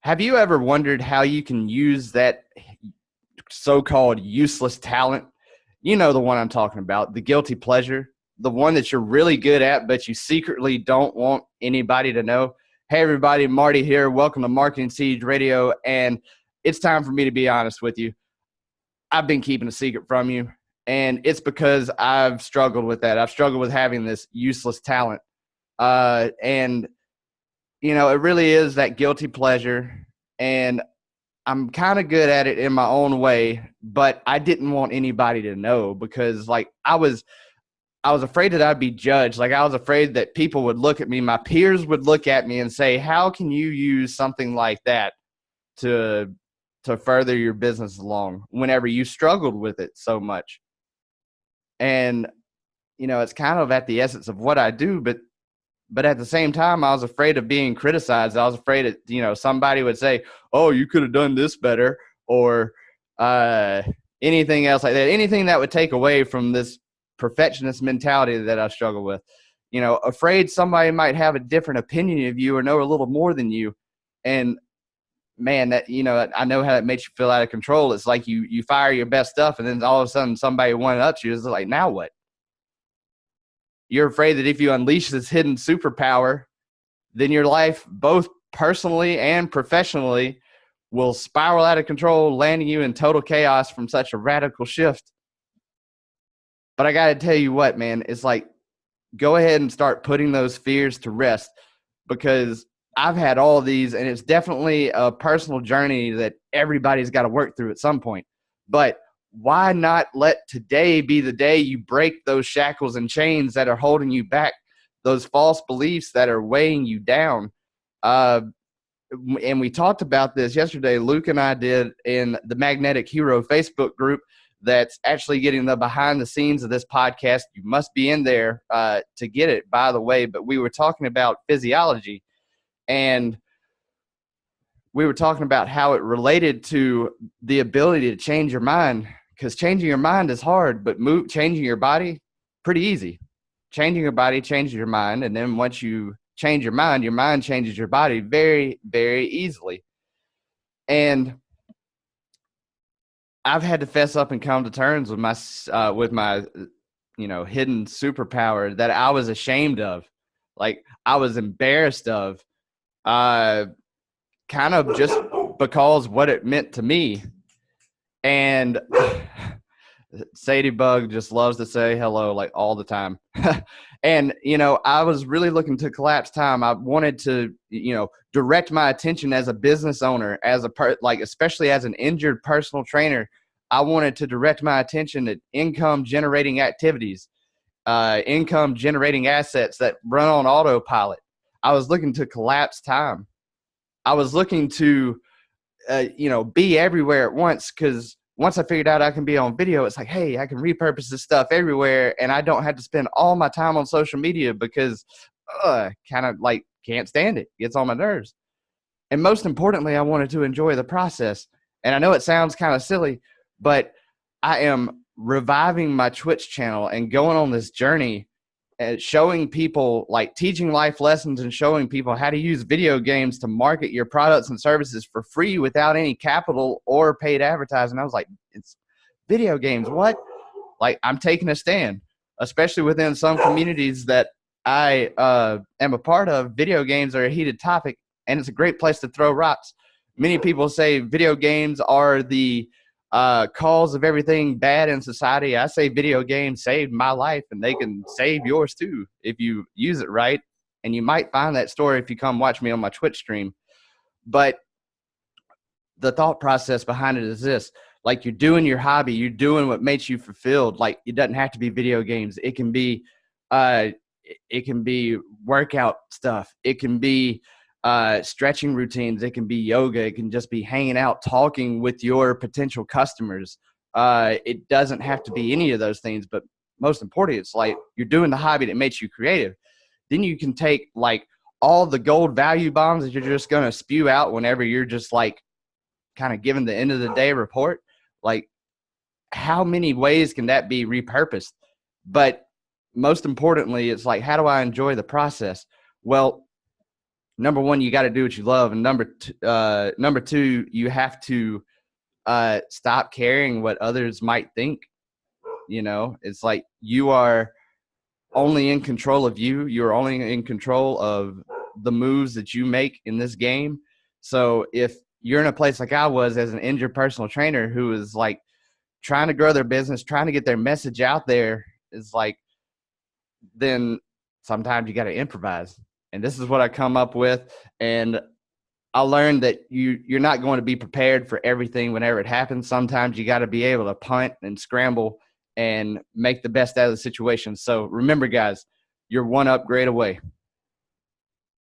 Have you ever wondered how you can use that so-called useless talent? You know the one I'm talking about, the guilty pleasure, the one that you're really good at, but you secretly don't want anybody to know. Hey, everybody, Marty here. Welcome to Marketing Siege Radio, and it's time for me to be honest with you. I've been keeping a secret from you, and it's because I've struggled with that. I've struggled with having this useless talent, and it really is that guilty pleasure, and I'm kind of good at it in my own way, but I didn't want anybody to know because I was afraid that I'd be judged. Like, I was afraid that people would look at me, my peers would look at me and say, "How can you use something like that to further your business along whenever you struggled with it so much?" And it's kind of at the essence of what I do, but at the same time, I was afraid of being criticized. I was afraid that, somebody would say, "Oh, you could have done this better," or anything else like that. Anything that would take away from this perfectionist mentality that I struggle with. Afraid somebody might have a different opinion of you or know a little more than you. And man, that, I know how that makes you feel out of control. It's like you fire your best stuff and then all of a sudden somebody one-ups you. It's like, now what? You're afraid that if you unleash this hidden superpower, then your life, both personally and professionally, will spiral out of control, landing you in total chaos from such a radical shift. But I got to tell you what, man, it's like, go ahead and start putting those fears to rest, because I've had all of these, and it's definitely a personal journey that everybody's got to work through at some point. But why not let today be the day you break those shackles and chains that are holding you back, those false beliefs that are weighing you down? And we talked about this yesterday. Luke and I did in the Magnetic Hero Facebook group that's actually getting the behind the scenes of this podcast. You must be in there to get it, by the way. But we were talking about physiology, and we were talking about how it related to the ability to change your mind. Because changing your mind is hard, but changing your body, pretty easy. Changing your body changes your mind, and then once you change your mind changes your body very, very easily. And I've had to fess up and come to terms with my hidden superpower that I was ashamed of, like I was embarrassed of, kind of just because what it meant to me. And Sadie Bug just loves to say hello like all the time. And, I was really looking to collapse time. I wanted to, direct my attention as a business owner, especially as an injured personal trainer. I wanted to direct my attention at income generating activities, income generating assets that run on autopilot. I was looking to collapse time. I was looking to, be everywhere at once, because once I figured out I can be on video, it's like, hey, I can repurpose this stuff everywhere, and I don't have to spend all my time on social media because kind of like can't stand it. It gets on my nerves. And most importantly, I wanted to enjoy the process. And I know it sounds kind of silly, but I am reviving my Twitch channel and going on this journey and showing people, like teaching life lessons and showing people how to use video games to market your products and services for free without any capital or paid advertising. I was like, it's video games. What? Like, I'm taking a stand, especially within some communities that I am a part of. Video games are a heated topic, and it's a great place to throw rocks. Many people say video games are the cause of everything bad in society. I say video games saved my life, and they can save yours too if you use it right. And you might find that story if you come watch me on my Twitch stream. But the thought process behind it is this: like, you're doing your hobby, you're doing what makes you fulfilled. Like, it doesn't have to be video games. It can be workout stuff. It can be stretching routines. It can be yoga. It can just be hanging out, talking with your potential customers. It doesn't have to be any of those things, but most importantly, it's like you're doing the hobby that makes you creative. Then you can take like all the gold value bombs that you're just going to spew out whenever you're just like kind of giving the end of the day report. Like, how many ways can that be repurposed? But most importantly, it's like, how do I enjoy the process? Well, number one, you got to do what you love. And number two, you have to stop caring what others might think. You know, it's like you are only in control of you. You're only in control of the moves that you make in this game. So if you're in a place like I was as an injured personal trainer who is like trying to grow their business, trying to get their message out there, is like, then sometimes you got to improvise. And this is what I come up with. And I learned that you're not going to be prepared for everything whenever it happens. Sometimes you got to be able to punt and scramble and make the best out of the situation. So remember, guys, you're one upgrade away.